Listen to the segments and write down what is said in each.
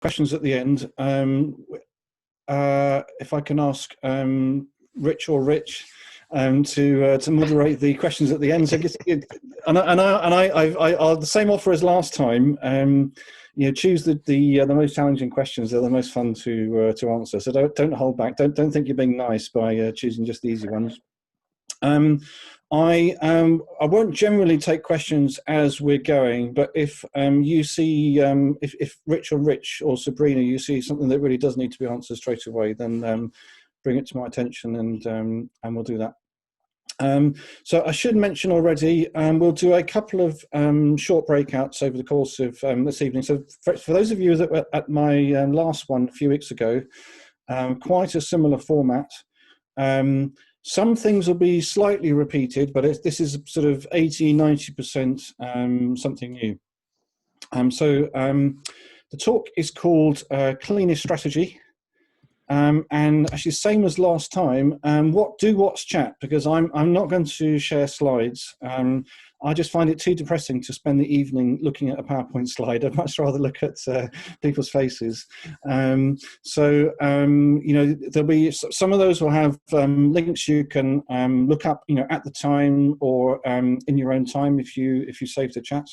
questions at the end. If I can ask Rich to moderate the questions at the end. So I'll the same offer as last time. Choose the most challenging questions. They're the most fun to answer. So don't hold back. Don't think you're being nice by choosing just the easy ones. I won't generally take questions as we're going, but if you see if Rich or Sabrina, you see something that really does need to be answered straight away, then bring it to my attention, and we'll do that. So I should mention already, we'll do a couple of short breakouts over the course of this evening. So for those of you that were at my last one a few weeks ago, quite a similar format. Some things will be slightly repeated, but this is sort of 80–90% something new. So the talk is called Cleanish Strategy. And actually, same as last time, what's chat, because I'm not going to share slides. I just find it too depressing to spend the evening looking at a PowerPoint slide. I'd much rather look at people's faces. There'll be some of those will have links you can look up, at the time or in your own time if you save the chat.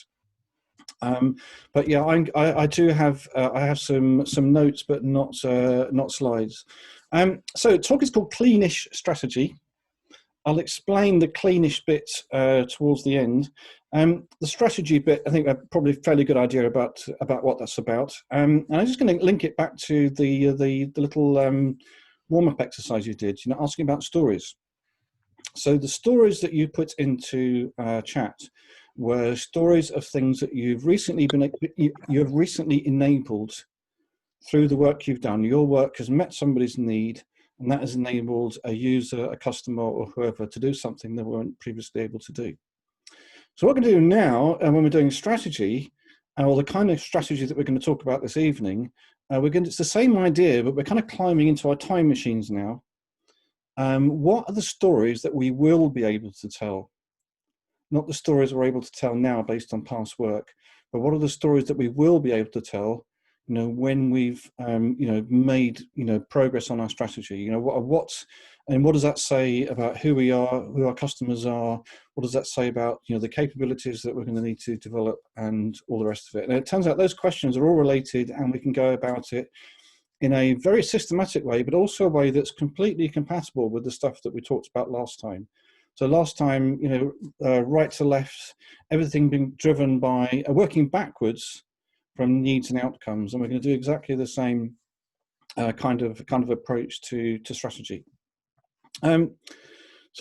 But yeah, I do have I have some notes, but not slides. So talk is called Cleanish Strategy. I'll explain the Cleanish bit towards the end. The strategy bit, I think, probably a fairly good idea about what that's about. And I'm just going to link it back to the little warm-up exercise you did. Asking about stories. So the stories that you put into chat were stories of things that you have recently enabled through the work you've done. Your work has met somebody's need, and that has enabled a user, a customer, or whoever to do something they weren't previously able to do. So what we're going to do now, when we're doing strategy, or the kind of strategy that we're going to talk about this evening, it's the same idea, but we're kind of climbing into our time machines now. What are the stories that we will be able to tell? Not the stories we're able to tell now based on past work, but what are the stories that we will be able to tell, when we've, made, progress on our strategy? What does that say about who we are, who our customers are? What does that say about, the capabilities that we're going to need to develop and all the rest of it? And it turns out those questions are all related, and we can go about it in a very systematic way, but also a way that's completely compatible with the stuff that we talked about last time. So last time, right to left, everything being driven by working backwards from needs and outcomes, and we're going to do exactly the same kind of approach to strategy. So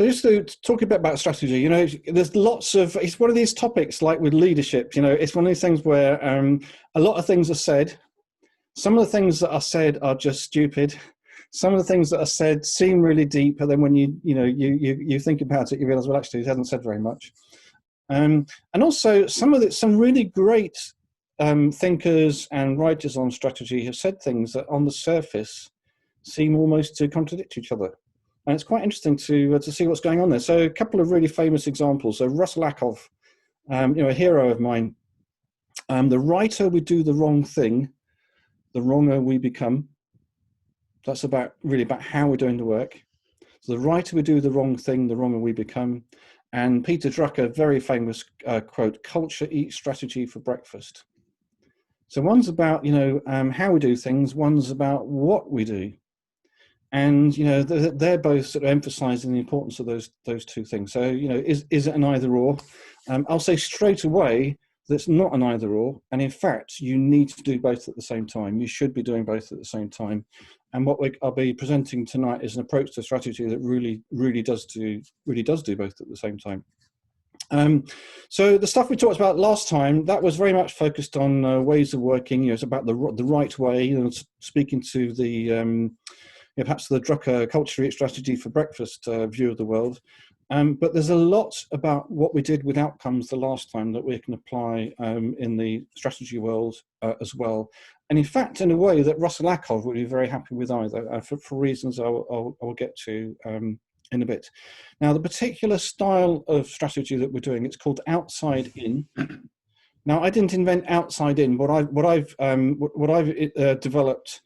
just to talk a bit about strategy, there's lots of, it's one of these topics like with leadership, it's one of these things where a lot of things are said. Some of the things that are said are just stupid. Some of the things that are said seem really deep, but then when you think about it, you realise, well, actually, it hasn't said very much. And also, some really great thinkers and writers on strategy have said things that, on the surface, seem almost to contradict each other. And it's quite interesting to see what's going on there. So, a couple of really famous examples. So, Russell Ackoff, a hero of mine. The writer would do the wrong thing, the wronger we become. That's really about how we're doing the work. So the writer would do the wrong thing, the wronger we become. And Peter Drucker, very famous quote, "Culture eats strategy for breakfast." So one's about, how we do things, one's about what we do. And, they're both sort of emphasizing the importance of those two things. So, is it an either or? I'll say straight away, that's not an either or, and in fact you need to do both at the same time. You should be doing both at the same time, and what I'll be presenting tonight is an approach to strategy that really does do both at the same time. So the stuff we talked about last time, that was very much focused on ways of working. It's about the right way, speaking to the perhaps the Drucker culture eat strategy for breakfast view of the world. But there's a lot about what we did with outcomes the last time that we can apply in the strategy world as well. And in fact, in a way that Russell Ackoff would be very happy with either, for reasons I'll get to in a bit. Now, the particular style of strategy that we're doing, it's called outside in. Now, I didn't invent outside in. What I've developed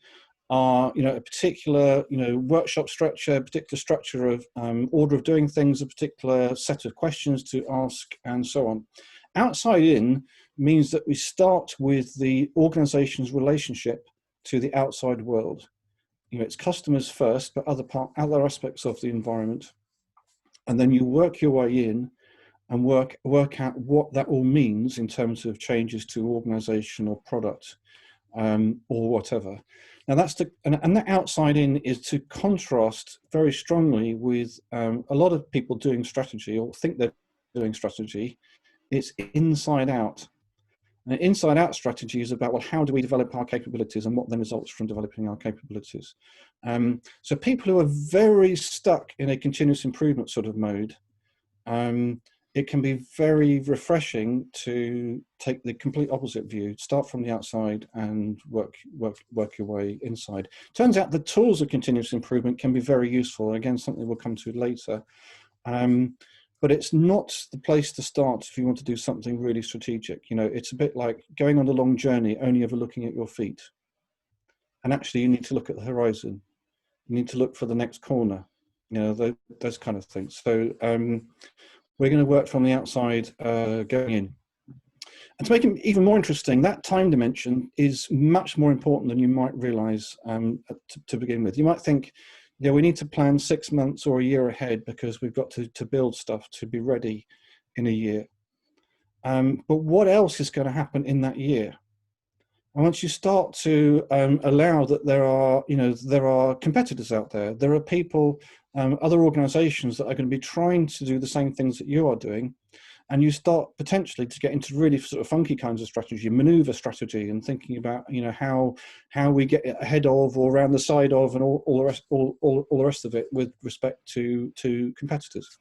are, a particular, workshop structure, a particular structure of order of doing things, a particular set of questions to ask, and so on. Outside in means that we start with the organization's relationship to the outside world. It's customers first, but other aspects of the environment. And then you work your way in and work out what that all means in terms of changes to organization or product, or whatever. Now and that outside in is to contrast very strongly with a lot of people doing strategy or think they're doing strategy. It's inside out. And an inside out strategy is about, well, how do we develop our capabilities and what then results from developing our capabilities? So people who are very stuck in a continuous improvement sort of mode, it can be very refreshing to take the complete opposite view, start from the outside and work your way inside. Turns out the tools of continuous improvement can be very useful. Again, something we'll come to later. But it's not the place to start if you want to do something really strategic. It's a bit like going on a long journey, only ever looking at your feet. And actually, you need to look at the horizon. You need to look for the next corner, those kind of things. So we're going to work from the outside going in. And to make it even more interesting, that time dimension is much more important than you might realize to begin with. You might think, we need to plan 6 months or a year ahead because we've got to build stuff to be ready in a year. But what else is going to happen in that year? And once you start to allow that there are competitors out there, there are people, other organizations that are going to be trying to do the same things that you are doing, and you start potentially to get into really sort of funky kinds of strategy, maneuver strategy, and thinking about how we get ahead of or around the side of and all the rest of it with respect to competitors.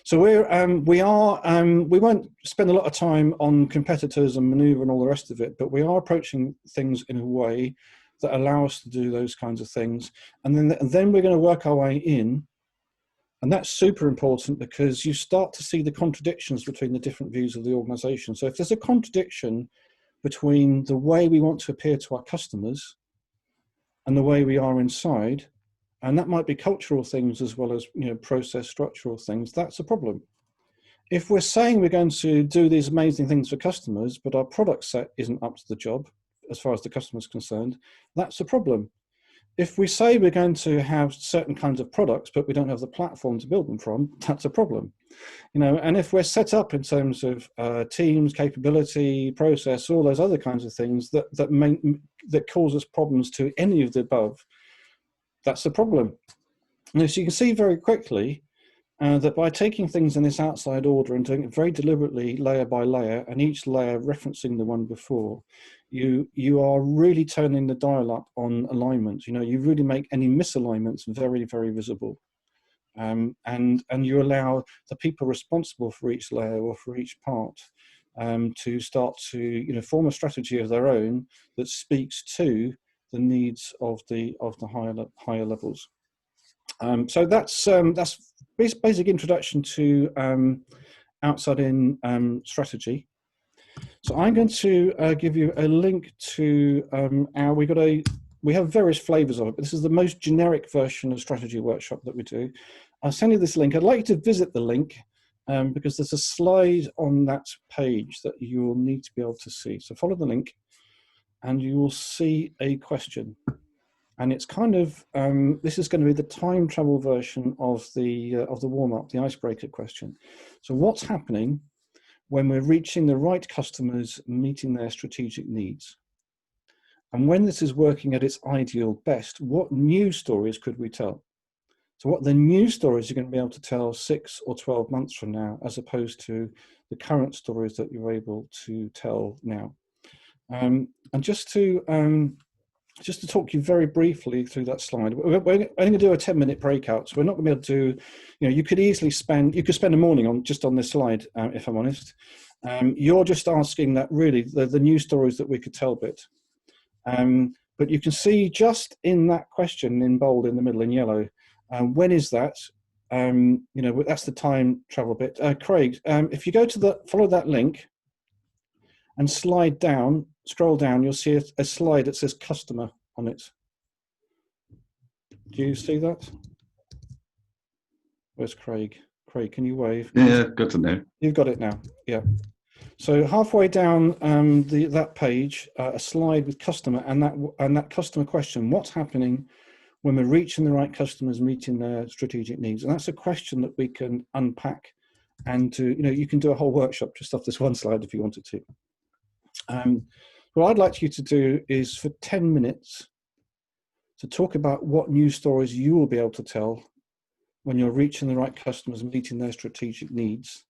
So we won't spend a lot of time on competitors and maneuver and all the rest of it, but we are approaching things in a way that allow us to do those kinds of things, and then we're going to work our way in. And that's super important because you start to see the contradictions between the different views of the organization. So if there's a contradiction between the way we want to appear to our customers and the way we are inside, and that might be cultural things as well as process structural things, that's a problem. If we're saying we're going to do these amazing things for customers, but our product set isn't up to the job as far as the customer is concerned, that's a problem. If we say we're going to have certain kinds of products, but we don't have the platform to build them from, that's a problem. And if we're set up in terms of teams, capability, process, all those other kinds of things that cause us problems to any of the above, that's a problem. And so you can see very quickly that by taking things in this outside order and doing it very deliberately layer by layer, and each layer referencing the one before, you are really turning the dial up on alignment. You really make any misalignments very, very visible. And you allow the people responsible for each layer or for each part to start to form a strategy of their own that speaks to the needs of the higher levels. So that's basic introduction to outside in strategy. So I'm going to give you a link to we have various flavors of it, but this is the most generic version of strategy workshop that we do. I'll send you this link. I'd like you to visit the link because there's a slide on that page that you will need to be able to see. So follow the link and you will see a question. And it's kind of, this is going to be the time travel version of the warm-up, the icebreaker question. So what's happening when we're reaching the right customers, meeting their strategic needs? And when this is working at its ideal best, what new stories could we tell? So what the new stories you're going to be able to tell 6 or 12 months from now, as opposed to the current stories that you're able to tell now. And just to talk you very briefly through that slide, we're only going to do a 10-minute breakout, so we're not going to be able to do, you could easily spend a morning on this slide, if I'm honest. You're just asking that really, the new stories that we could tell bit. But you can see just in that question in bold in the middle in yellow, when is that? That's the time travel bit. Craig, if you go to follow that link, and scroll down, you'll see a slide that says customer on it. Do you see that? Where's Craig? Craig, can you wave? Yeah, good to know. You've got it now, yeah. So halfway down that page, a slide with customer and that customer question, what's happening when we're reaching the right customers, meeting their strategic needs? And that's a question that we can unpack, and you can do a whole workshop just off this one slide if you wanted to. What I'd like you to do is for 10 minutes to talk about what news stories you will be able to tell when you're reaching the right customers and meeting their strategic needs.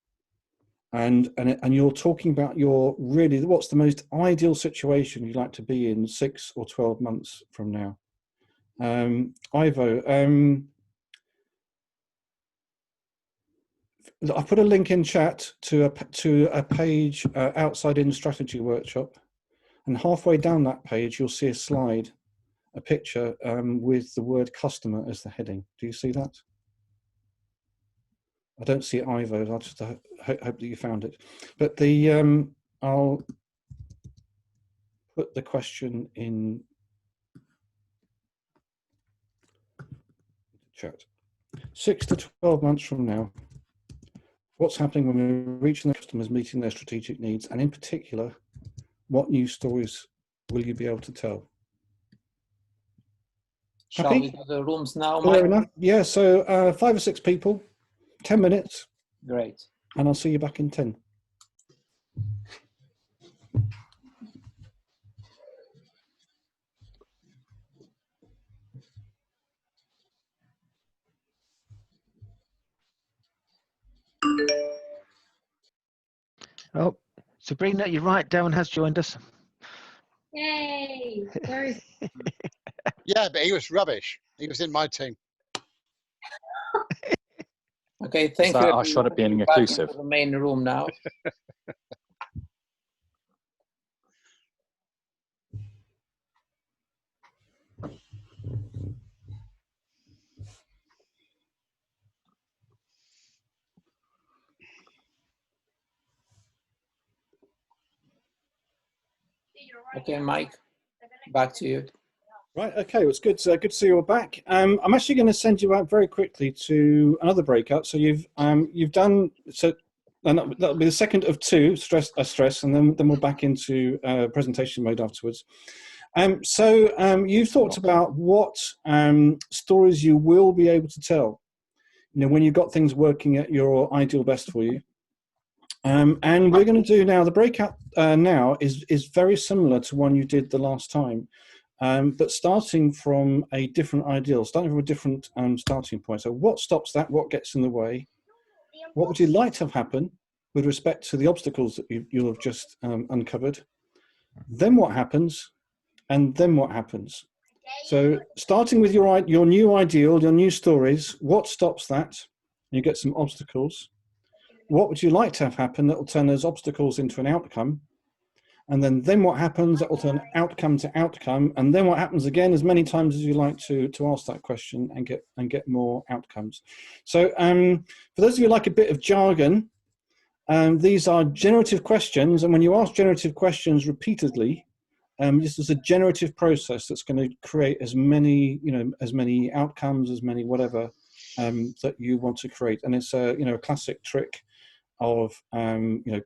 And you're talking about what's the most ideal situation you'd like to be in 6 or 12 months from now. Ivo, I put a link in chat to a page outside in strategy workshop, and halfway down that page you'll see a slide, a picture with the word customer as the heading. Do you see that? I don't see it, Ivo. I just hope that you found it. But I'll put the question in chat. 6 to 12 months from now, what's happening when we're reaching the customers, meeting their strategic needs, and in particular, what news stories will you be able to tell? Shall we do the rooms now, Fair Mike? enough. Yeah, so 5 or 6 people, 10 minutes. Great. And I'll see you back in 10. Oh, Sabrina, you're right. Darren has joined us. Yay! Where is Yeah, but he was rubbish. He was in my team. Okay, thank So you. I shot at being Back inclusive. into the main room now. Okay, Mike, back to you. Right, okay, well, it's good to see you all back. I'm actually going to send you out very quickly to another breakout. So you've done, so and that'll be the second of 2, stress, and then we're back into presentation mode afterwards. You've thought about what stories you will be able to tell, when you've got things working at your ideal best for you. And we're going to do now, the breakout now is very similar to one you did the last time, but starting from a different ideal, starting from a different starting point. So what stops that? What gets in the way? What would you like to have happen with respect to the obstacles that you'll have just uncovered? Then what happens? And then what happens? So starting with your new ideal, your new stories, what stops that? You get some obstacles. What would you like to have happen that will turn those obstacles into an outcome? And then what happens? That will turn outcome to outcome. And then what happens again as many times as you like to ask that question and get more outcomes. So for those of you who like a bit of jargon, these are generative questions. And when you ask generative questions repeatedly, this is a generative process that's going to create as many outcomes, as many whatever that you want to create. And it's a classic trick of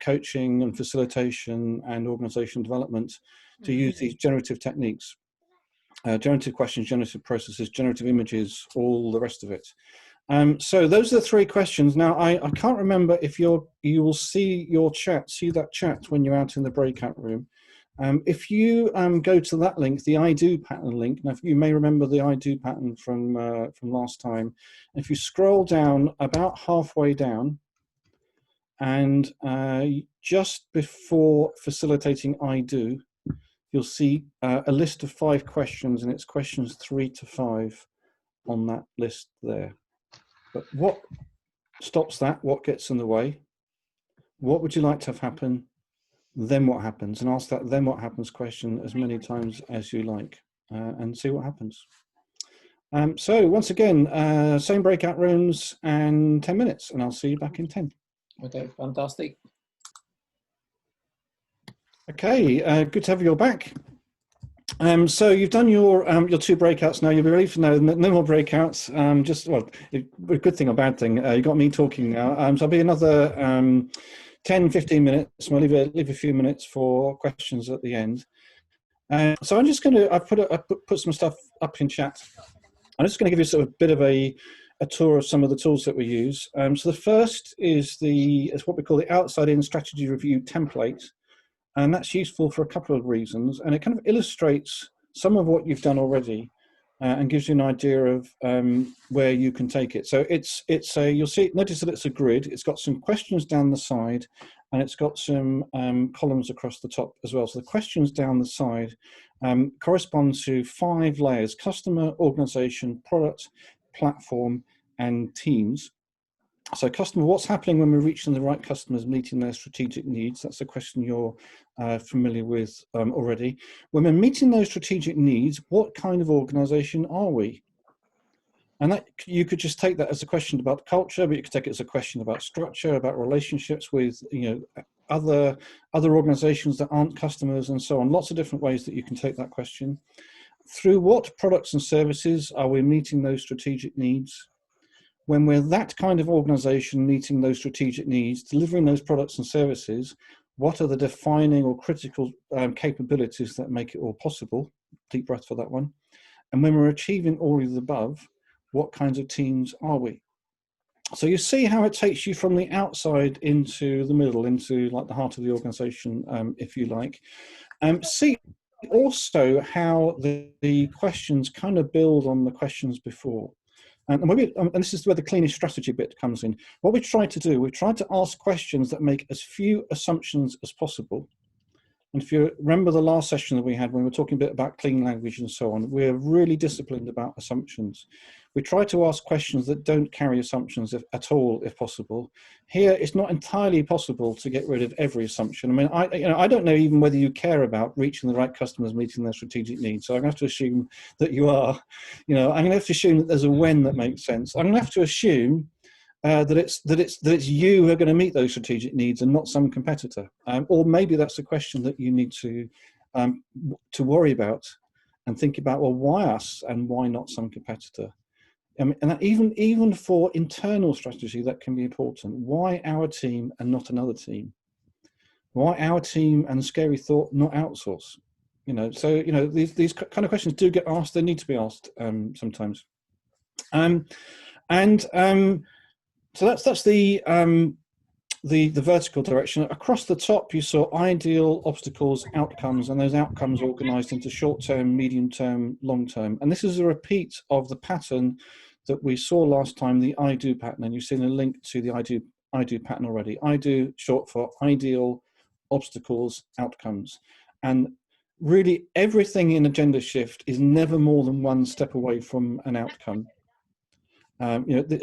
coaching and facilitation and organizational development to use these generative techniques, generative questions, generative processes, generative images, all the rest of it. So those are the 3 questions. Now I can't remember if you will see that chat when you're out in the breakout room. If you go to that link, the I do pattern link, now you may remember the I do pattern from last time. If you scroll down about halfway down, and just before facilitating I do, you'll see a list of 5 questions, and it's questions 3 to 5 on that list there. But what stops that? What gets in the way? What would you like to have happen? Then what happens? And ask that then what happens question as many times as you like, and see what happens. So once again, same breakout rooms and 10 minutes, and I'll see you back in 10. Okay, fantastic. Okay, good to have you all back. So you've done your 2 breakouts now. You'll be relieved to know no more breakouts. A good thing or bad thing. You got me talking now. So I'll be another 10, 15 minutes. We'll leave a few minutes for questions at the end. So I'm just going to. I've put some stuff up in chat. I'm just going to give you sort of a bit of a tour of some of the tools that we use. So the first is what we call the outside-in strategy review template. And that's useful for a couple of reasons. And it kind of illustrates some of what you've done already and gives you an idea of where you can take it. So notice that it's a grid. It's got some questions down the side and it's got some columns across the top as well. So the questions down the side correspond to 5 layers: customer, organization, product, platform, and teams. So customer, what's happening when we're reaching the right customers, meeting their strategic needs? That's a question you're familiar with already. When we're meeting those strategic needs, what kind of organization are we? And that you could just take that as a question about culture, but you could take it as a question about structure, about relationships with other organizations that aren't customers, and so on. Lots of different ways that you can take that question. Through what products and services are we meeting those strategic needs? When we're that kind of organization meeting those strategic needs, delivering those products and services, what are the defining or critical capabilities that make it all possible? Deep breath for that one. And when we're achieving all of the above, what kinds of teams are we? So you see how it takes you from the outside into the middle, into like the heart of the organization, if you like. See also how the questions kind of build on the questions before. And this is where the Cleanish strategy bit comes in. What we try to do, we try to ask questions that make as few assumptions as possible. And if you remember the last session that we had when we were talking a bit about clean language and so on, we're really disciplined about assumptions. We try to ask questions that don't carry assumptions at all, if possible. Here, it's not entirely possible to get rid of every assumption. I mean, I don't know even whether you care about reaching the right customers, meeting their strategic needs. So I'm going to have to assume that you are. I'm going to have to assume that there's a when that makes sense. I'm going to have to assume that it's you who are going to meet those strategic needs and not some competitor, or maybe that's a question that you need to worry about and think about. Well, why us and why not some competitor? And that even for internal strategy, that can be important. Why our team and not another team? Why our team and scary thought not outsource? These kind of questions do get asked. They need to be asked sometimes. So that's the vertical direction. Across the top, you saw ideal, obstacles, outcomes, and those outcomes organized into short-term, medium-term, long-term. And this is a repeat of the pattern that we saw last time, the I do pattern. And you've seen a link to the I do pattern already. I do, short for ideal, obstacles, outcomes. And really everything in Agenda Shift is never more than one step away from an outcome.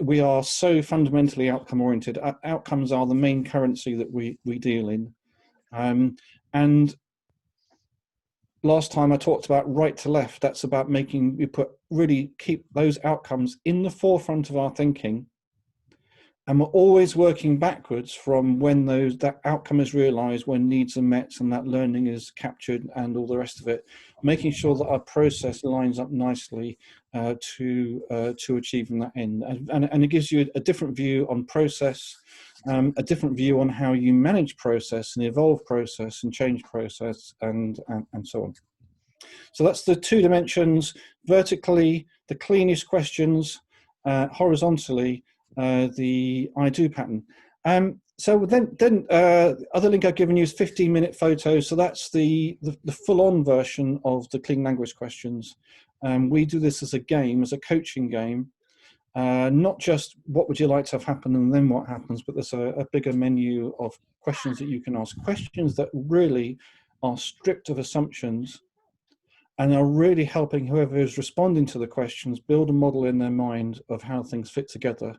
We are so fundamentally outcome oriented. Outcomes are the main currency that we deal in. And last time I talked about right to left. That's about keep those outcomes in the forefront of our thinking. And we're always working backwards from when that outcome is realized, when needs are met and that learning is captured and all the rest of it, making sure that our process lines up nicely to achieving that end. And it gives you a different view on process, a different view on how you manage process and evolve process and change process and so on. So that's the 2 dimensions: vertically, the Cleanish questions, horizontally, the I do pattern. So then other link I've given you is 15-minute photos. So that's the full-on version of the clean language questions. We do this as a game, as a coaching game. Not just what would you like to have happen and then what happens, but there's a bigger menu of questions that you can ask. Questions that really are stripped of assumptions and are really helping whoever is responding to the questions build a model in their mind of how things fit together.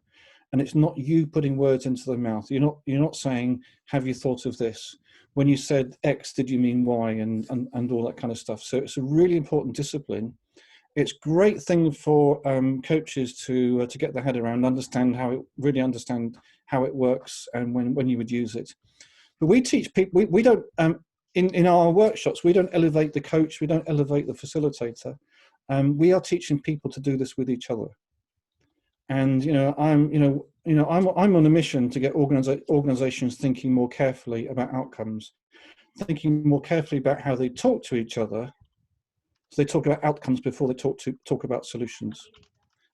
And it's not you putting words into their mouth. You're not saying, have you thought of this? When you said X, did you mean Y, and all that kind of stuff. So it's a really important discipline. It's a great thing for coaches to get their head around, understand how it works and when you would use it. But we teach people, we don't in our workshops, we don't elevate the coach, we don't elevate the facilitator. We are teaching people to do this with each other. And I'm on a mission to get organizations thinking more carefully about outcomes, thinking more carefully about how they talk to each other. So they talk about outcomes before they talk about solutions,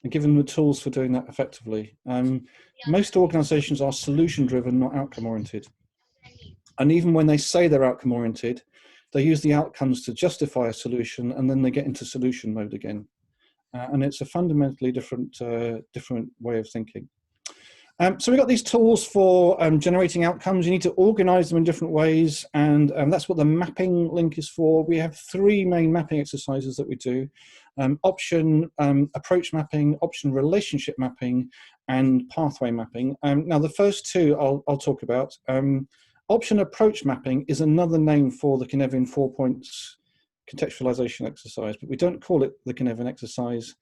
and give them the tools for doing that effectively. Most organizations are solution driven, not outcome oriented. And even when they say they're outcome oriented, they use the outcomes to justify a solution, and then they get into solution mode again. And it's a fundamentally different way of thinking. So we've got these tools for generating outcomes. You need to organize them in different ways, and that's what the mapping link is for. We have 3 main mapping exercises that we do: option approach mapping, option relationship mapping, and pathway mapping. Now the first 2 I'll talk about. Option approach mapping is another name for the Cynefin 4 points contextualization exercise, but we don't call it the Cynefin exercise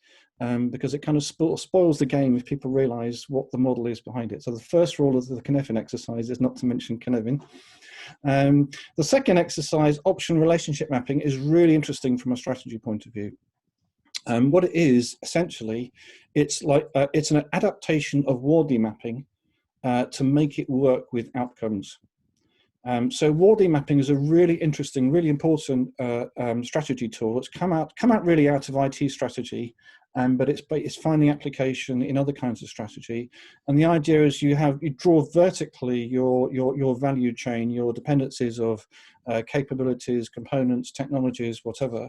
because it kind of spoils the game if people realize what the model is behind it. So the first rule of the Cynefin exercise is not to mention Cynefin. The second exercise, option relationship mapping, is really interesting from a strategy point of view. What it is, essentially, it's an adaptation of Wardley mapping to make it work with outcomes. So Wardley mapping is a really interesting, really important strategy tool. It's come out really out of IT strategy, but it's finding application in other kinds of strategy. And the idea is you draw vertically your value chain, your dependencies of capabilities, components, technologies, whatever,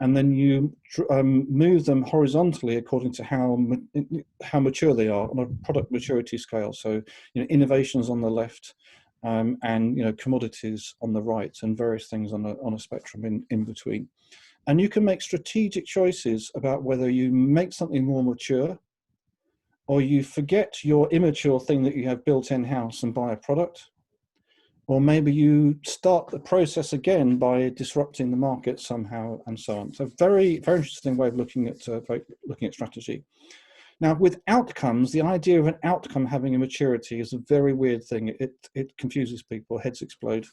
and then you move them horizontally according to how mature they are on a product maturity scale. So innovations on the left. And commodities on the right, and various things on a spectrum in between. And you can make strategic choices about whether you make something more mature, or you forget your immature thing that you have built in-house and buy a product, or maybe you start the process again by disrupting the market somehow, and so on. So very, very interesting way of looking at strategy. Now, with outcomes, the idea of an outcome having a maturity is a very weird thing. It confuses people, heads explode.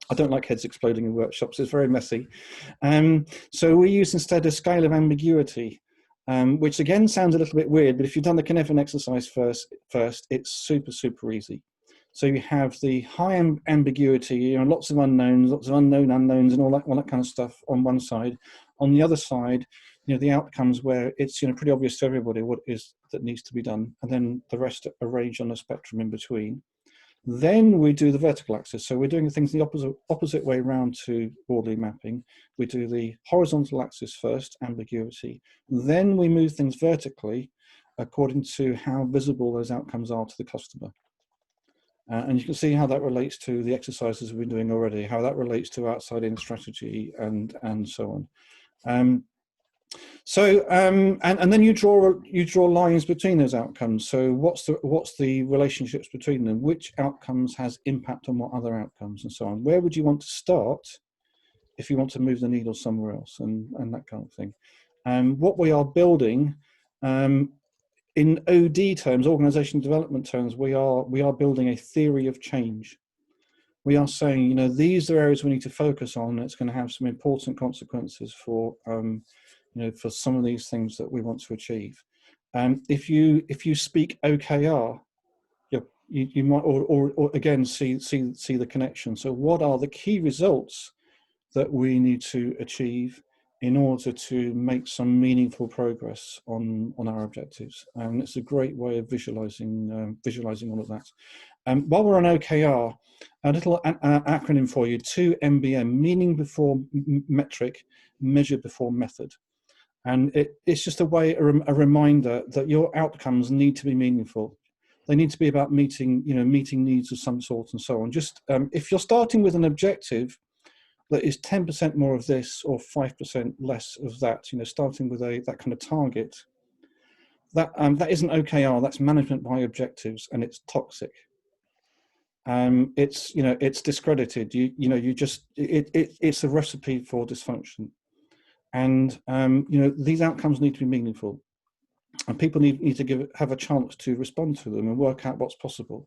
I don't like heads exploding in workshops, it's very messy. So we use instead a scale of ambiguity, which again sounds a little bit weird, but if you've done the Cynefin exercise first, it's super, super easy. So you have the high ambiguity, lots of unknowns, lots of unknowns and all that kind of stuff on one side. On the other side, the outcomes where it's pretty obvious to everybody what it is that needs to be done, and then the rest are arranged on a spectrum in between. Then we do the vertical axis. So we're doing things the opposite way around to Wardley mapping. We do the horizontal axis first, ambiguity. Then we move things vertically according to how visible those outcomes are to the customer. And you can see how that relates to the exercises we've been doing already, how that relates to outside-in strategy and so on. And then you draw lines between those outcomes. So what's the relationships between them? Which outcomes has impact on what other outcomes, and so on? Where would you want to start if you want to move the needle somewhere else, and that kind of thing? What we are building, in OD terms, organizational development terms, we are building a theory of change. We are saying, these are areas we need to focus on. It's going to have some important consequences for for some of these things that we want to achieve. If you speak OKR, you might or again see the connection. So what are the key results that we need to achieve in order to make some meaningful progress on our objectives? And it's a great way of visualizing all of that. While we're on OKR, a little acronym for you: 2MBM, meaning before metric, measure before method. And it's just a reminder that your outcomes need to be meaningful. They need to be about meeting needs of some sort and so on. Just if you're starting with an objective that is 10% more of this or 5% less of that, starting with that kind of target, that isn't OKR. That's management by objectives, and it's toxic. It's discredited. It's a recipe for dysfunction. And these outcomes need to be meaningful, and people need to have a chance to respond to them and work out what's possible.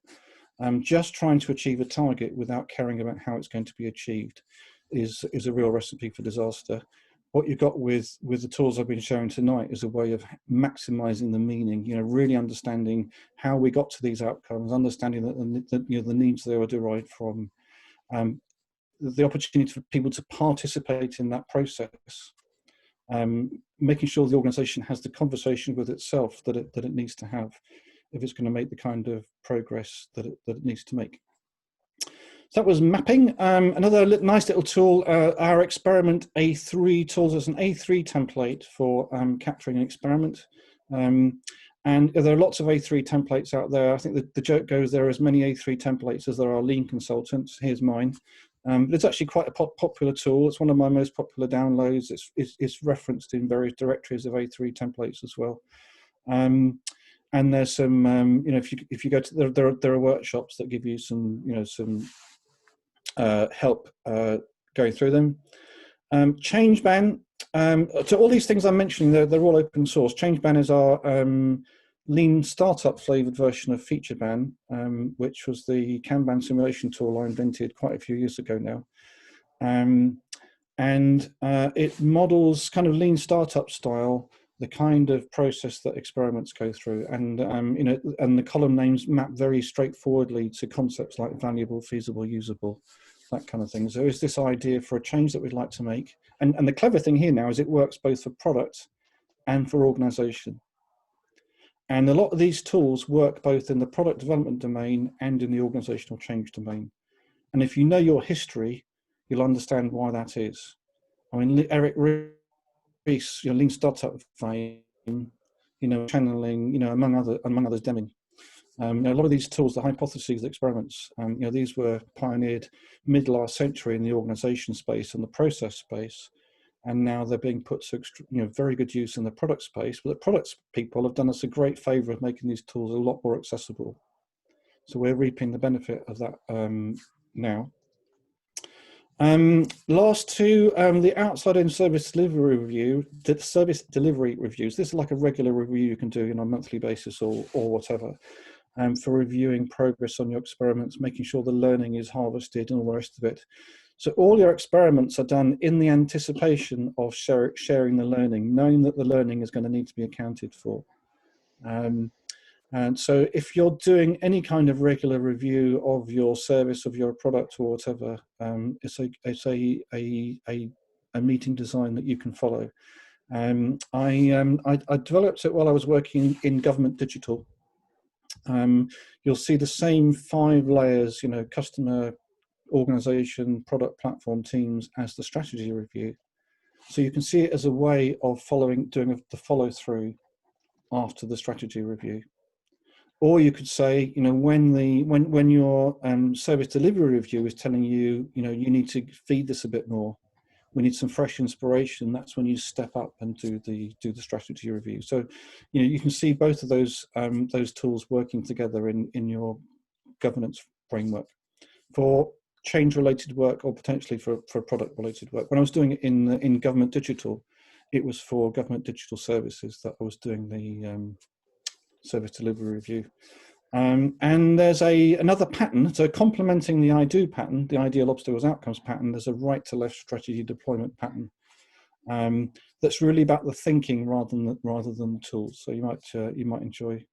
just trying to achieve a target without caring about how it's going to be achieved is a real recipe for disaster. What you've got with the tools I've been showing tonight is a way of maximizing the meaning, really understanding how we got to these outcomes, understanding that the needs they were derived from, the opportunity for people to participate in that process, making sure the organization has the conversation with itself that it needs to have if it's going to make the kind of progress that it needs to make. So that was mapping. Another nice little tool, our experiment A3 tools us an A3 template for capturing an experiment. And there are lots of A3 templates out there. I think the joke goes there are as many A3 templates as there are lean consultants. Here's mine. It's actually quite a popular tool. It's one of my most popular downloads. It's referenced in various directories of A3 templates as well. And there's some, if you go to there are workshops that give you some, help going through them. Change ban. So all these things I'm mentioning, they're all open source. Change ban is our lean startup flavored version of feature ban, which was the Kanban simulation tool I invented quite a few years ago now. And it models kind of lean startup style the kind of process that experiments go through, and and the column names map very straightforwardly to concepts like valuable, feasible, usable, that kind of thing. So it's this idea for a change that we'd like to make, and the clever thing here now is it works both for product and for organization. And a lot of these tools work both in the product development domain and in the organizational change domain. And if you know your history, you'll understand why that is. I mean, Eric Ries, lean startup fame, channeling, among others, Deming. A lot of these tools, the hypotheses, the experiments, these were pioneered mid last century in the organization space and the process space, and now they're being put to very good use in the product space. But the products people have done us a great favor of making these tools a lot more accessible. So we're reaping the benefit of that now. Last two, the outside in service delivery review, service delivery reviews. This is like a regular review you can do on a monthly basis or whatever, for reviewing progress on your experiments, making sure the learning is harvested and all the rest of it. So all your experiments are done in the anticipation of sharing the learning, knowing that the learning is going to need to be accounted for. And so if you're doing any kind of regular review of your service, of your product or whatever, it's a meeting design that you can follow. I developed it while I was working in government digital. You'll see the same 5 layers, customer, organization, product, platform, teams, as the strategy review. So you can see it as a way of doing the follow through after the strategy review. Or you could say, when your service delivery review is telling you, you need to feed this a bit more, we need some fresh inspiration, that's when you step up and do the strategy review. So, you can see both of those tools working together in your governance framework for change-related work or potentially for product-related work. When I was doing it in government digital, it was for government digital services that I was doing the service delivery review. And there's another pattern, so complementing the I do pattern, the ideal obstacles outcomes pattern, there's a right to left strategy deployment pattern that's really about the thinking rather than the tools. So you might enjoy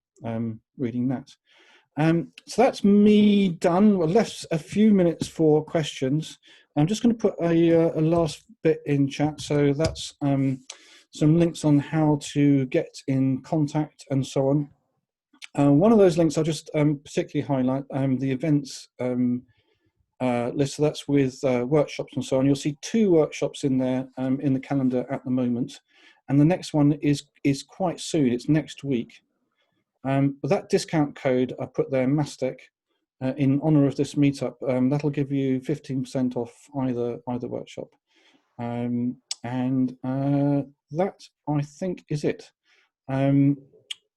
reading that. So that's me done. We're left a few minutes for questions. I'm just going to put a last bit in chat. So that's some links on how to get in contact and so on. One of those links I'll just particularly highlight, the events list. So that's with workshops and so on. You'll see 2 workshops in there in the calendar at the moment, and the next one is quite soon. It's next week. But that discount code I put there, MASTEC, in honour of this meetup, that'll give you 15% off either workshop. And that, I think, is it.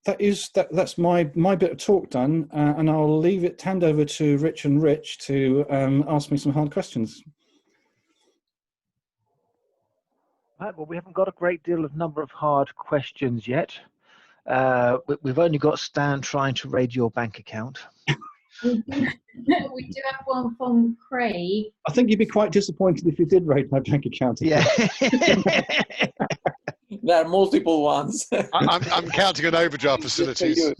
That's my bit of talk done, and I'll hand over to Rich and Rich to ask me some hard questions. Right, well, we haven't got a great deal of number of hard questions yet. We've only got Stan trying to raid your bank account. We do, we do have one from Craig. I think you'd be quite disappointed if you did raid my bank account. Yeah. There are multiple ones. I'm counting on overdraft facilities.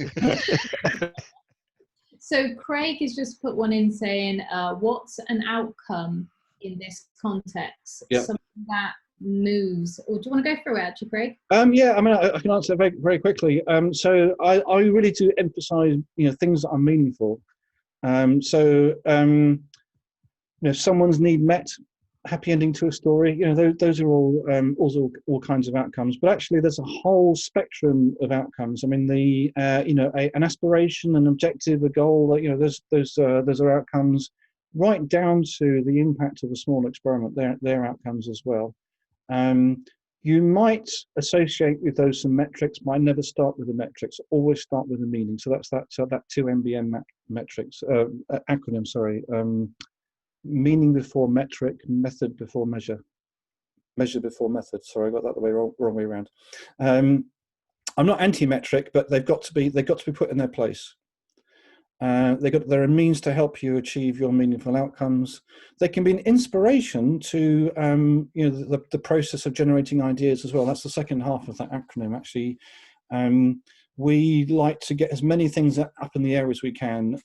So Craig has just put one in saying, what's an outcome in this context? Yep. Something that moves. Or do you want to go through it, actually, Craig? Yeah, I mean, I can answer very, very quickly. So I really do emphasize, things that are meaningful. Someone's need met, happy ending to a story. Those are all also all kinds of outcomes. But actually, there's a whole spectrum of outcomes. I mean, an aspiration, an objective, a goal. Those are outcomes, right down to the impact of a small experiment. They're outcomes as well. You might associate with those some metrics, but I never start with the metrics. Always start with the meaning. So that's that 2 MBM metrics acronym. Sorry. Meaning before metric, method before measure, measure before method. Sorry, I got that the wrong way around. I'm not anti-metric, but they've got to be put in their place. They're a means to help you achieve your meaningful outcomes. They can be an inspiration to the process of generating ideas as well. That's the second half of that acronym. Actually, we like to get as many things up in the air as we can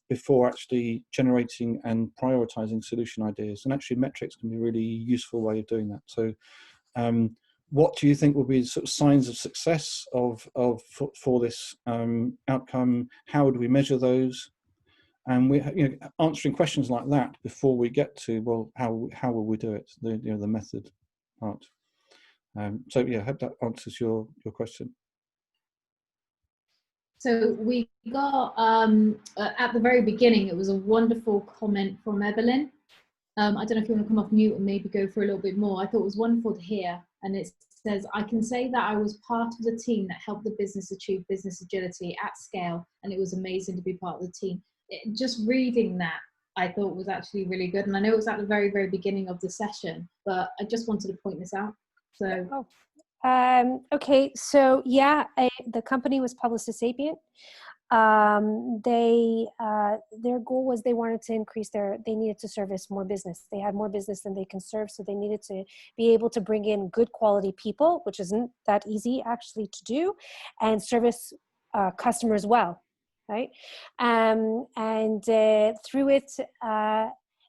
before actually generating and prioritizing solution ideas. And actually, metrics can be a really useful way of doing that. So, what do you think will be sort of signs of success for this outcome? How would we measure those? And we, answering questions like that before we get to, well, how will we do it? The method part. So yeah, I hope that answers your question. So we got, at the very beginning, it was a wonderful comment from Evelyn. I don't know if you want to come off mute and maybe go for a little bit more. I thought it was wonderful to hear. And it says, I can say that I was part of the team that helped the business achieve business agility at scale. And it was amazing to be part of the team. Just reading that, I thought was actually really good. And I know it was at the very, very beginning of the session, but I just wanted to point this out. So. Okay, so yeah, the company was Publicis Sapient. Their goal was they wanted to increase they needed to service more business. They had more business than they can serve, so they needed to be able to bring in good quality people, which isn't that easy actually to do, and service customers well, right? Through it,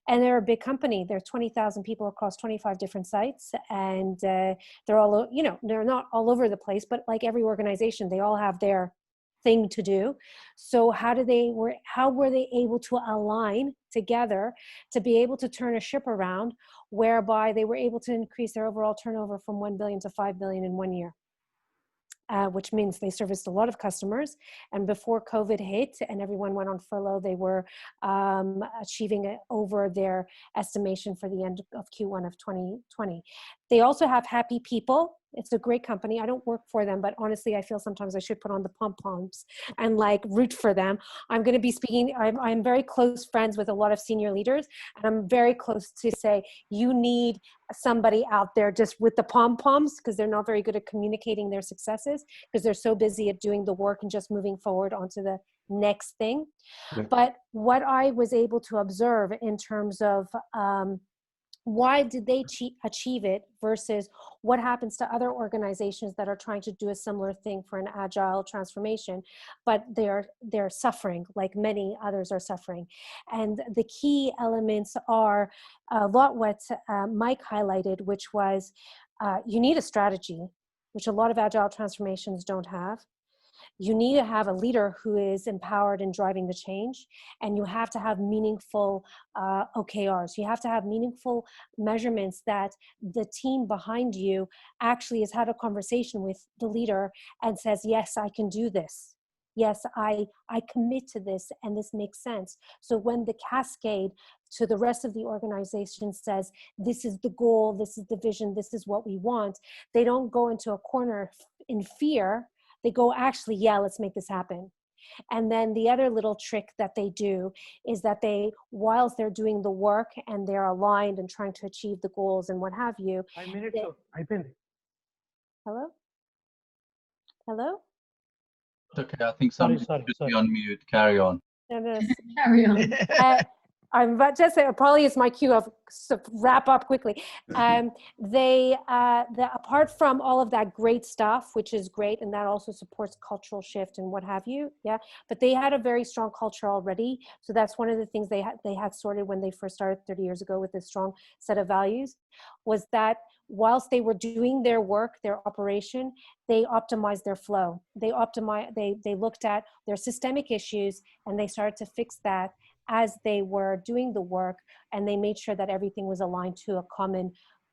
and they're a big company. There are 20,000 people across 25 different sites, and they're all, they're not all over the place, but like every organization, they all have their thing to do. So how were they able to align together to be able to turn a ship around, whereby they were able to increase their overall turnover from 1 billion to 5 billion in 1 year? Which means they serviced a lot of customers. And before COVID hit and everyone went on furlough, they were achieving over their estimation for the end of Q1 of 2020. They also have happy people. It's a great company. I don't work for them, but honestly, I feel sometimes I should put on the pom-poms and like root for them. I'm going to be speaking. I'm very close friends with a lot of senior leaders, and I'm very close to say, you need somebody out there just with the pom-poms, because they're not very good at communicating their successes because they're so busy at doing the work and just moving forward onto the next thing. Yeah. But what I was able to observe in terms of why did they achieve it versus what happens to other organizations that are trying to do a similar thing for an agile transformation, but they're suffering like many others are suffering. And the key elements are a lot what Mike highlighted, which was you need a strategy, which a lot of agile transformations don't have. You need to have a leader who is empowered in driving the change, and you have to have meaningful OKRs. You have to have meaningful measurements that the team behind you actually has had a conversation with the leader and says, yes, I can do this. Yes, I commit to this, and this makes sense. So when the cascade to the rest of the organization says, this is the goal, this is the vision, this is what we want, they don't go into a corner in fear. They go, actually, yeah, let's make this happen. And then the other little trick that they do is that whilst they're doing the work and they're aligned and trying to achieve the goals and what have you. Hello? Hello? Okay, I think somebody should be on mute. Carry on. Carry on. I'm about to say, probably it's my cue of wrap up quickly. Apart from all of that great stuff, which is great, and that also supports cultural shift and what have you, yeah. But they had a very strong culture already, so that's one of the things they had sorted when they first started 30 years ago with a strong set of values, was that whilst they were doing their work, their operation, they optimized their flow. They looked at their systemic issues and they started to fix that as they were doing the work, and they made sure that everything was aligned to a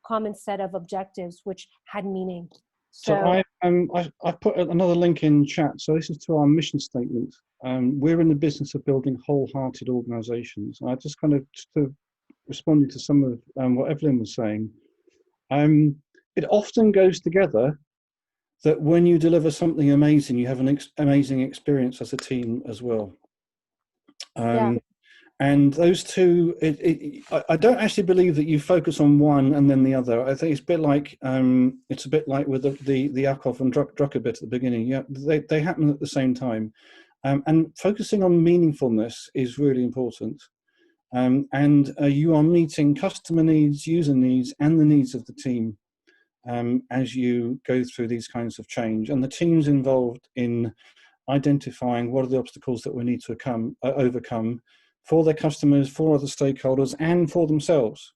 common set of objectives which had meaning. So I put another link in chat. So this is to our mission statement. We're in the business of building wholehearted organizations. I just kind of responded to some of what Evelyn was saying. It often goes together that when you deliver something amazing, you have an amazing experience as a team as well. And those two, I don't actually believe that you focus on one and then the other. I think it's a bit like with the Yakov and Drucker bit at the beginning. Yeah, they happen at the same time, and focusing on meaningfulness is really important. And you are meeting customer needs, user needs, and the needs of the team as you go through these kinds of change. And the team's involved in identifying what are the obstacles that we need to overcome for their customers, for other stakeholders, and for themselves.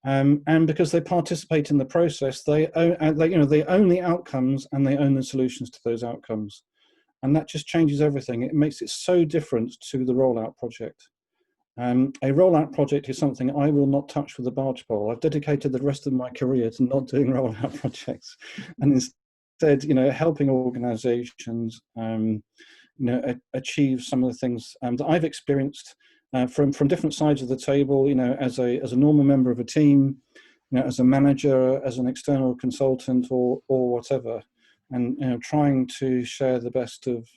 And because they participate in the process, they own the outcomes and they own the solutions to those outcomes. And that just changes everything. It makes it so different to the rollout project. A rollout project is something I will not touch with a barge pole. I've dedicated the rest of my career to not doing rollout projects, and instead, helping organizations, achieve some of the things that I've experienced from different sides of the table, as a normal member of a team, as a manager, as an external consultant, or whatever, and trying to share the best of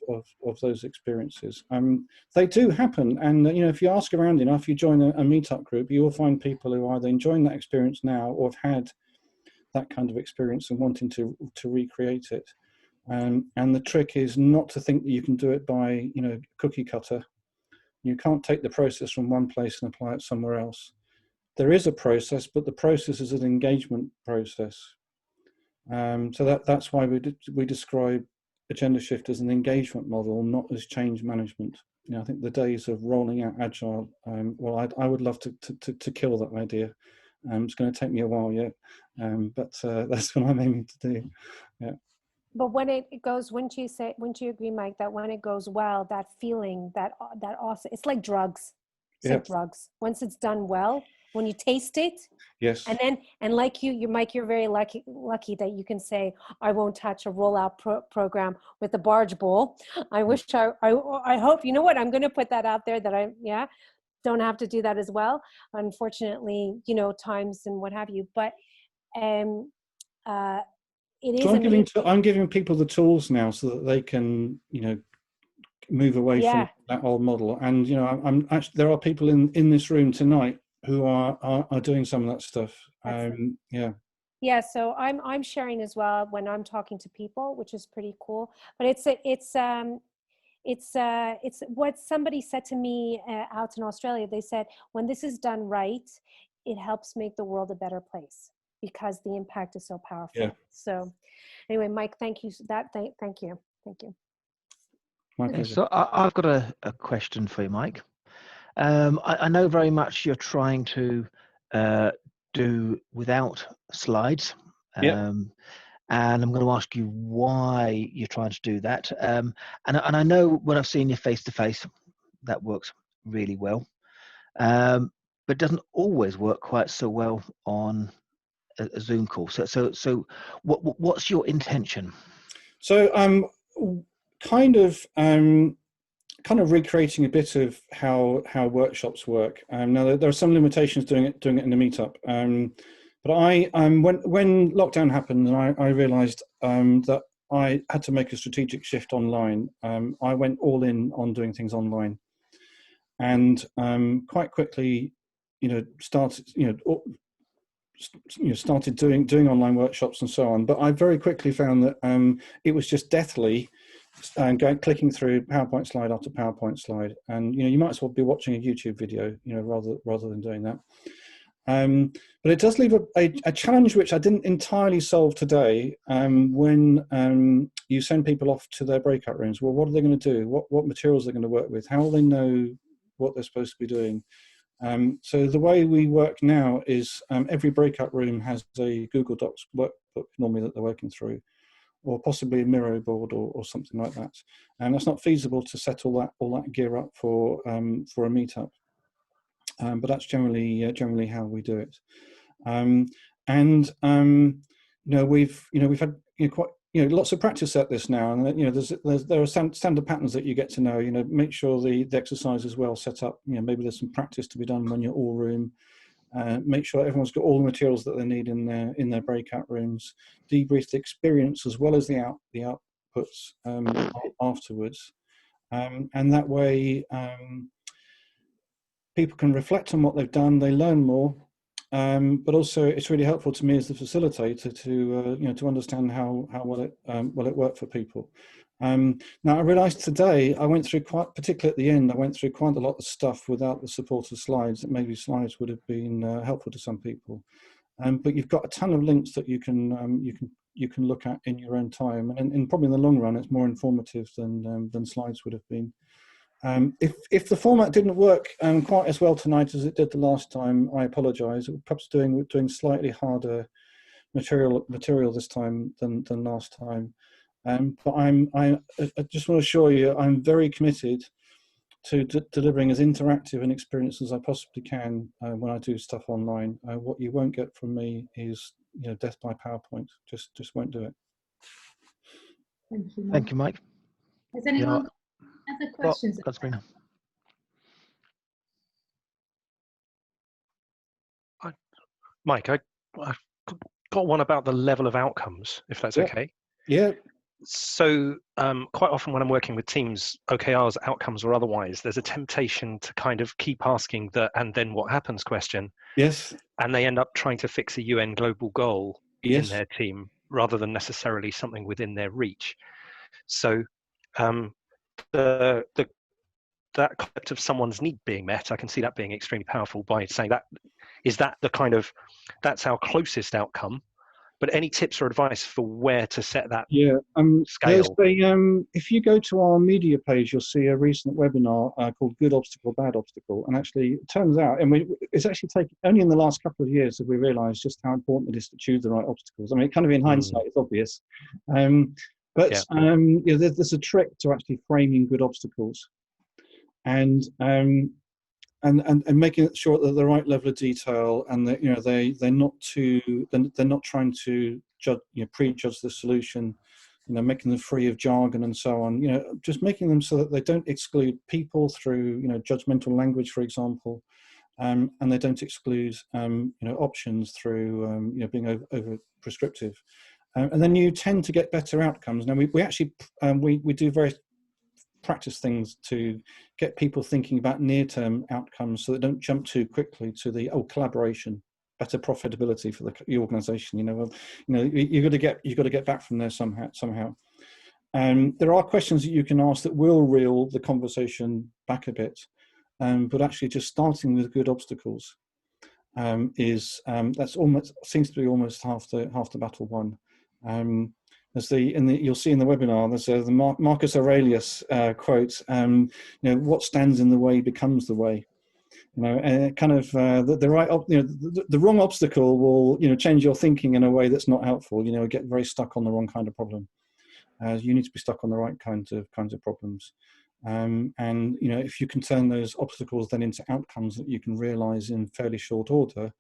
those experiences. They do happen, and if you ask around enough, you join a meetup group, you will find people who are either enjoying that experience now or have had that kind of experience and wanting to recreate it. And the trick is not to think that you can do it by cookie cutter. You can't take the process from one place and apply it somewhere else. There is a process, but the process is an engagement process. So that's why we describe Agenda Shift as an engagement model, not as change management. I think the days of rolling out Agile, I would love to kill that idea. It's going to take me a while yet, but that's what I'm aiming to do. Yeah. But when it goes, wouldn't you agree, Mike, that when it goes well, that feeling, that awesome, it's like drugs. It's like drugs. Once it's done well, when you taste it, yes. And like you, Mike, you're very lucky that you can say, I won't touch a rollout program with a barge bowl. I wish I hope, you know what, I'm going to put that out there that don't have to do that as well. Unfortunately, times and what have you, but it is. So I'm giving people the tools now so that they can, move away from that old model. And I'm actually, there are people in this room tonight who are doing some of that stuff. Yeah. So I'm sharing as well when I'm talking to people, which is pretty cool. But it's what somebody said to me out in Australia. They said, when this is done right, it helps make the world a better place, because the impact is so powerful. Yeah. So anyway, Mike, thank you. Thank you. My pleasure. So I've got a question for you, Mike. I know very much you're trying to do without slides. And I'm going to ask you why you're trying to do that. And I know when I've seen you face to face, that works really well. But doesn't always work quite so well on a Zoom call. So what's your intention? So kind of recreating a bit of how workshops work. Now there are some limitations doing it in a meetup. But when lockdown happened, and I realised that I had to make a strategic shift online. I went all in on doing things online, and quite quickly, started doing online workshops and so on. But I very quickly found that it was just deathly and clicking through PowerPoint slide after PowerPoint slide, and you might as well be watching a YouTube video, rather than doing that. But it does leave a challenge which I didn't entirely solve today. When you send people off to their breakout rooms, well, what are they going to do? What materials are they going to work with? How will they know what they're supposed to be doing? So the way we work now is every breakout room has a Google Docs workbook normally that they're working through, or possibly a Miro board or something like that. And that's not feasible to set all that gear up for a meetup. But that's generally how we do it. We've had quite lots of practice at this now, and there are standard patterns that you get to know. Make sure the exercise is well set up. Maybe there's some practice to be done when you're all room. Make sure everyone's got all the materials that they need in their breakout rooms. Debrief the experience as well as the outputs afterwards, and that way people can reflect on what they've done. They learn more, but also it's really helpful to me as the facilitator to understand how well it worked for people. Now I realised today I went through particularly at the end, I went through quite a lot of stuff without the support of slides. That maybe slides would have been helpful to some people, but you've got a ton of links that you can look at in your own time, and probably in the long run it's more informative than slides would have been. If the format didn't work quite as well tonight as it did the last time, I apologise. Perhaps doing slightly harder material this time than last time. But I just want to assure you, I'm very committed to delivering as interactive an experience as I possibly can when I do stuff online. What you won't get from me is death by PowerPoint. Just won't do it. Thank you, Mike. Thank you, Mike. Has anyone got other questions? Well, Sabrina. Mike, I've got one about the level of outcomes, if that's okay. Yeah. So quite often when I'm working with teams, OKRs, outcomes or otherwise, there's a temptation to kind of keep asking the "and then what happens" question. Yes. And they end up trying to fix a UN global goal Yes. in their team rather than necessarily something within their reach. So that concept of someone's need being met, I can see that being extremely powerful by saying that, is that the kind of, that's our closest outcome, but any tips or advice for where to set that scale? If you go to our media page, you'll see a recent webinar called Good Obstacle, Bad Obstacle. And actually, it turns out, it's actually taken, only in the last couple of years have we realised just how important it is to choose the right obstacles. I mean, kind of in hindsight, it's obvious. There's a trick to actually framing good obstacles. And making sure that the right level of detail, and that they're not trying to prejudge the solution, making them free of jargon and so on. Just making them so that they don't exclude people through judgmental language, for example, and they don't exclude options through being over prescriptive, and then you tend to get better outcomes. Now we actually we do very practice things to get people thinking about near-term outcomes, so they don't jump too quickly to the collaboration, better profitability for the organisation. You've got to get back from there somehow. There are questions that you can ask that will reel the conversation back a bit, but actually just starting with good obstacles that's almost seems to be almost half the battle won. You'll see in the webinar, there's the Marcus Aurelius quote, what stands in the way becomes the way. The wrong obstacle will change your thinking in a way that's not helpful. Get very stuck on the wrong kind of problem. You need to be stuck on the right kinds of problems. If you can turn those obstacles then into outcomes that you can realise in fairly short order,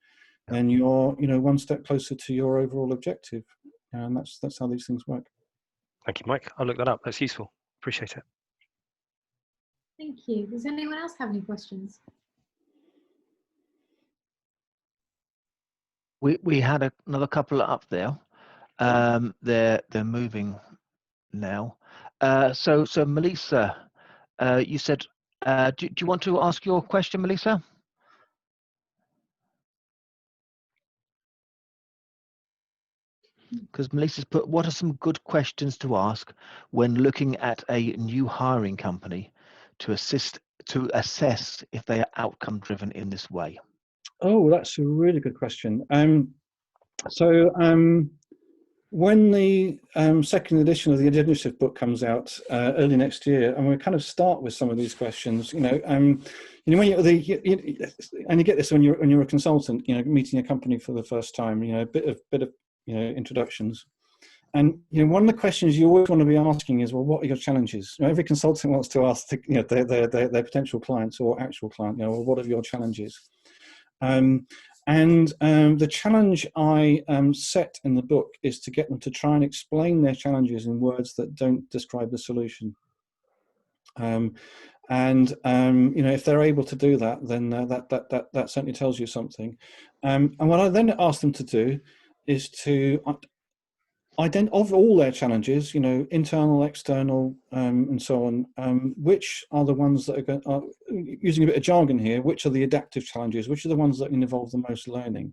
then you're one step closer to your overall objective. And that's how these things work. Thank you, Mike. I'll look that up. That's useful. Appreciate it. Thank you. Does anyone else have any questions? We had another couple up there. They're moving now. So Melissa, you said, do you want to ask your question, Melissa? because Melissa's put, what are some good questions to ask when looking at a new hiring company to assess if they are outcome driven in this way? Oh, that's a really good question. When the second edition of the initiative book comes out early next year, and we'll kind of start with some of these questions, when and you get this when you're a consultant, meeting a company for the first time, a bit of introductions, and one of the questions you always want to be asking is, well, what are your challenges? Every consultant wants to ask their potential clients or actual client, well, what are your challenges? The challenge I set in the book is to get them to try and explain their challenges in words that don't describe the solution. If they're able to do that, then that certainly tells you something. And what I then ask them to do is to of all their challenges, internal, external, and so on, which are the ones that are using a bit of jargon here, which are the adaptive challenges, which are the ones that involve the most learning,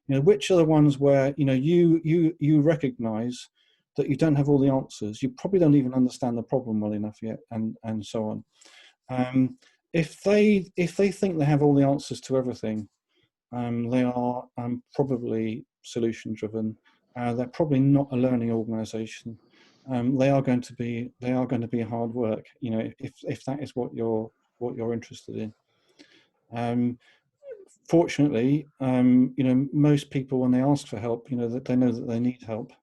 which are the ones where, you recognize that you don't have all the answers, you probably don't even understand the problem well enough yet, and so on. If they think they have all the answers to everything, they are probably solution driven. They're probably not a learning organisation. They are going to be hard work. If that is what you're interested in. Fortunately, most people, when they ask for help, that they know that they need help.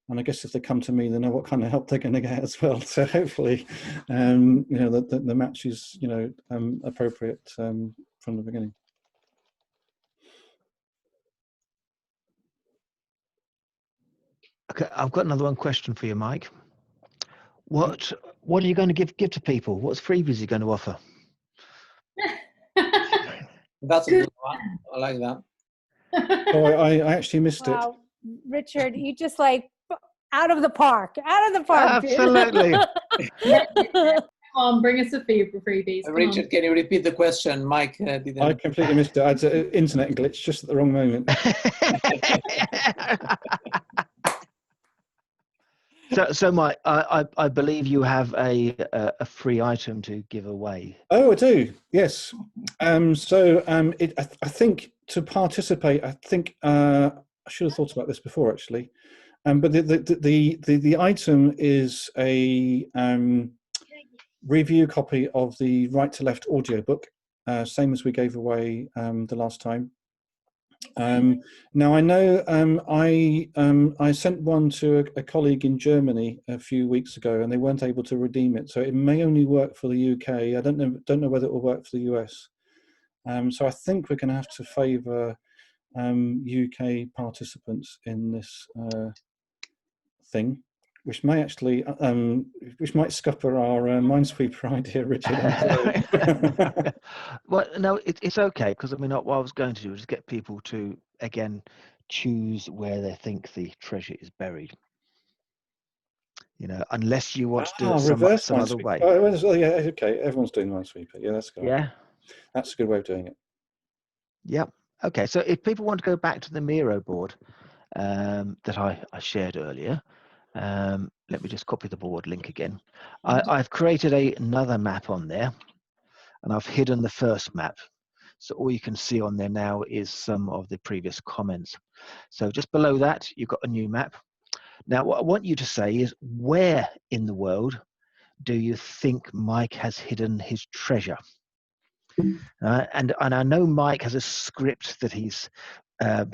And I guess if they come to me, they know what kind of help they're going to get as well. So hopefully, the match is appropriate from the beginning. Okay, I've got another question for you, Mike. What are you going to give to people? What's freebies you're going to offer? That's a good one. I like that. Oh, I actually missed it. Richard, you just out of the park. Absolutely. Come on, bring us a few freebies. Richard, can you repeat the question? Mike didn't. I completely missed it. I had an internet glitch just at the wrong moment. So Mike, I believe you have a free item to give away. Oh, I do. Yes. I think to participate, I should have thought about this before actually. But the item is a review copy of the Right to Left audiobook, same as we gave away the last time. Now I know I sent one to a colleague in Germany a few weeks ago, and they weren't able to redeem it. So it may only work for the UK. I don't know whether it will work for the US. So I think we're going to have to favour UK participants in this thing, which may actually which might scupper our Minesweeper idea, Richard. Well, no, it's okay, because I mean, what I was going to do is get people to again choose where they think the treasure is buried. Unless you want to do it some other way. Oh, yeah, okay. Everyone's doing Minesweeper. Yeah, that's good. Yeah, that's a good way of doing it. Yep. Okay. So if people want to go back to the Miro board that I shared earlier. Let me just copy the board link again. I've created another map on there, and I've hidden the first map. So all you can see on there now is some of the previous comments. So just below that, you've got a new map. Now, what I want you to say is, where in the world do you think Mike has hidden his treasure? And I know Mike has a script that he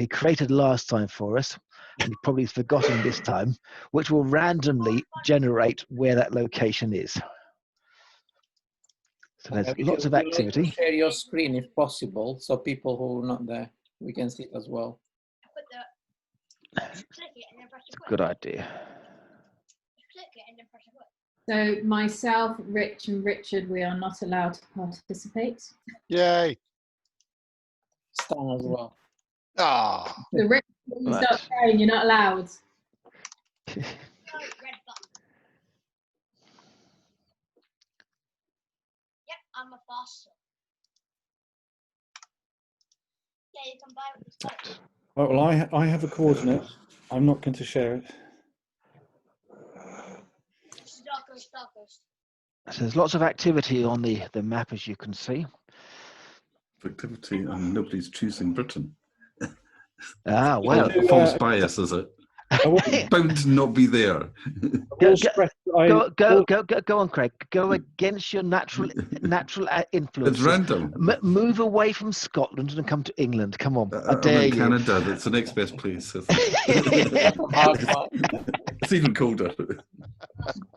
created last time for us, and he probably forgotten this time, which will randomly generate where that location is. So there's lots of activity. Like share your screen if possible, so people who are not there, we can see it as well. It's a good idea. So myself, Rich, and Richard, we are not allowed to participate. Yay! Stan as well. Ah. So Rich, when you start playing, you're not allowed. Yep, I'm a fossil. Yeah, you can buy it with this. Well, I have a coordinate. I'm not going to share it. So there's lots of activity on the map, as you can see. Activity, and nobody's choosing Britain. Ah, well. False bias, is it? Bound to not be there. Go on, Craig. Go against your natural influence. It's random. Move away from Scotland and come to England. Come on, I dare you. Canada. That's the next best place. It's even colder.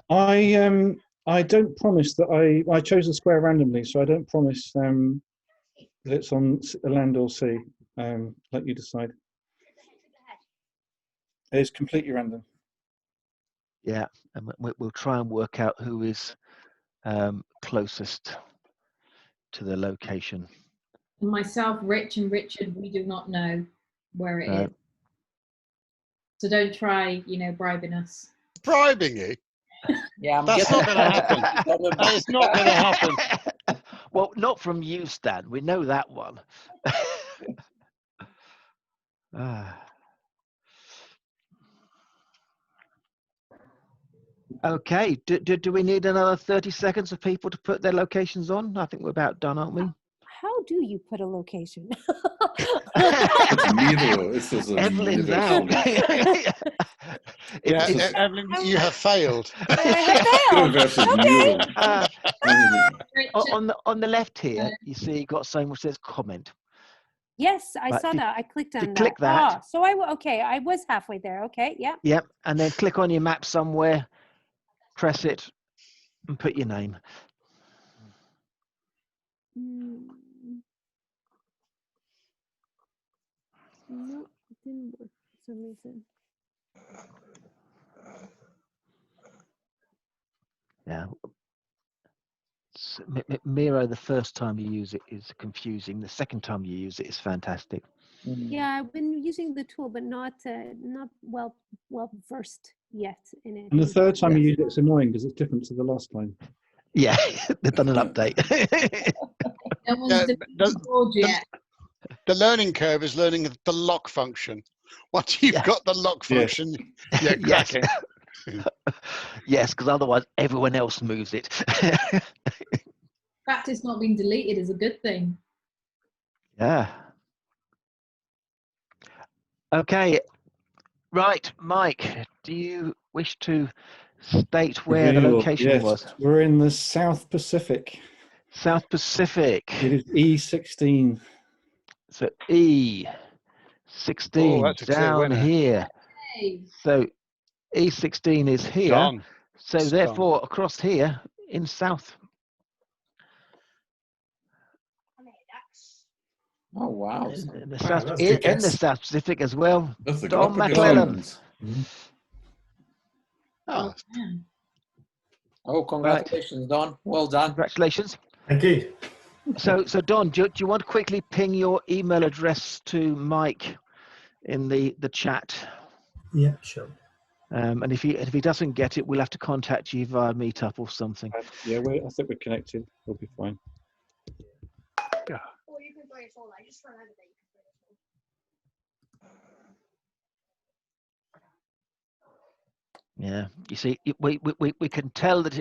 I don't promise that I chose a square randomly, so I don't promise that it's on land or sea. Let you decide. It's completely random. Yeah, and we'll try and work out who is closest to the location. Myself, Rich, and Richard, we do not know where it is. So don't try, bribing us. Bribing you? Yeah, that's not going to happen. That is not going to happen. Well, not from you, Stan. We know that one. Okay. Do we need another 30 seconds of people to put their locations on? I think we're about done, aren't we? How do you put a location? Evelyn's out. Evelyn, you have failed. Okay. On the left here, you see you've got something which says comment. Yes, I saw that. I clicked on that. Click that. So I was halfway there. Okay, yeah. Yep, and then click on your map somewhere, press it, and put your name. No, it didn't work for some reason. Yeah. Miro, the first time you use it is confusing. The second time you use it is fantastic. Yeah, I've been using the tool, but not well versed yet in it. And the third time you use it, it's annoying because it's different to the last time. Yeah, they've done an update. The learning curve is learning the lock function. Once you've got the lock function, you're cracking. Yes, because otherwise everyone else moves it. The fact it's not being deleted is a good thing. Yeah. Okay. Right, Mike, do you wish to state where the location was? We're in the South Pacific. South Pacific. It is E16. So E16 down here. Hey. So E16 is here. Done. So therefore, across here in South. Oh wow! In the South Pacific as well. That's the Don McClellan. Oh, congratulations, Don. Well done. Congratulations. Thank you. So Don, do you want to quickly ping your email address to Mike in the chat? Yeah, sure. And if he doesn't get it, we'll have to contact you via Meetup or something. Yeah, I think we're connected. We'll be fine. Yeah. Or you can bring it all. I just remember that you can bring it all. Yeah, you see, we can tell that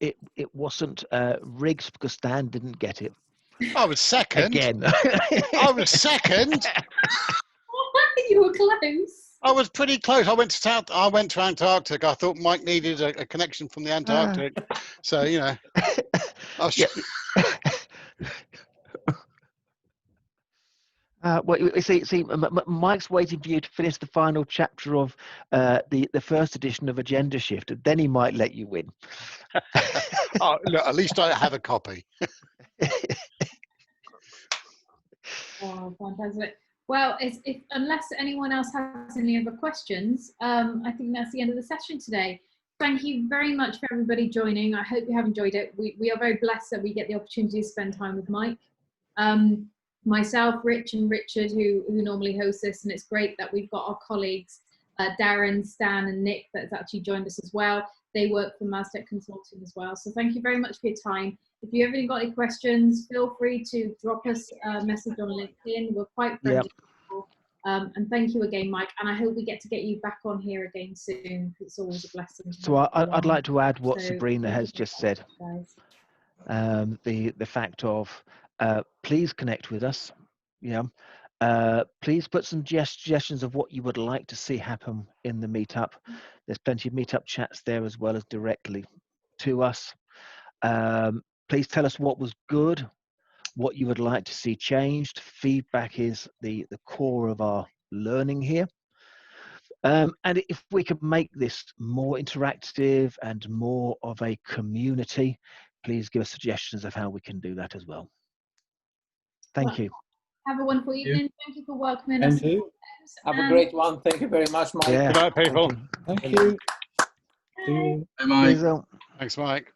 it wasn't rigged because Stan didn't get it. I was second. Again. I was second. You were close. I was pretty close. I went to Antarctic. I thought Mike needed a connection from the Antarctic. So, well, you see, Mike's waiting for you to finish the final chapter of the first edition of Agenda Shift, and then he might let you win. Look, at least I have a copy. Oh, fantastic. Well, unless anyone else has any other questions, I think that's the end of the session today. Thank you very much for everybody joining. I hope you have enjoyed it. We are very blessed that we get the opportunity to spend time with Mike. Myself, Rich and Richard, who normally host this, and it's great that we've got our colleagues, Darren, Stan and Nick, that's actually joined us as well. They work for Maztec Consulting as well. So thank you very much for your time. If you ever got any questions, feel free to drop us a message on LinkedIn. We're quite friendly people. And thank you again, Mike. And I hope we get you back on here again soon. It's always a blessing. So I'd like to add what So Sabrina thank you has very just much, said. guys. The fact of please connect with us. Yeah. Please put some suggestions of what you would like to see happen in the meetup. There's plenty of meetup chats there as well as directly to us. Please tell us what was good, what you would like to see changed. Feedback is the core of our learning here. And if we could make this more interactive and more of a community, please give us suggestions of how we can do that as well. Thank you. Have a wonderful evening. Thank you for welcoming And us. you. Have a great one. Thank you very much, Mike. Yeah. Good night, people. Thank you. See you. Bye, Mike. Cheers, all. Thanks, Mike.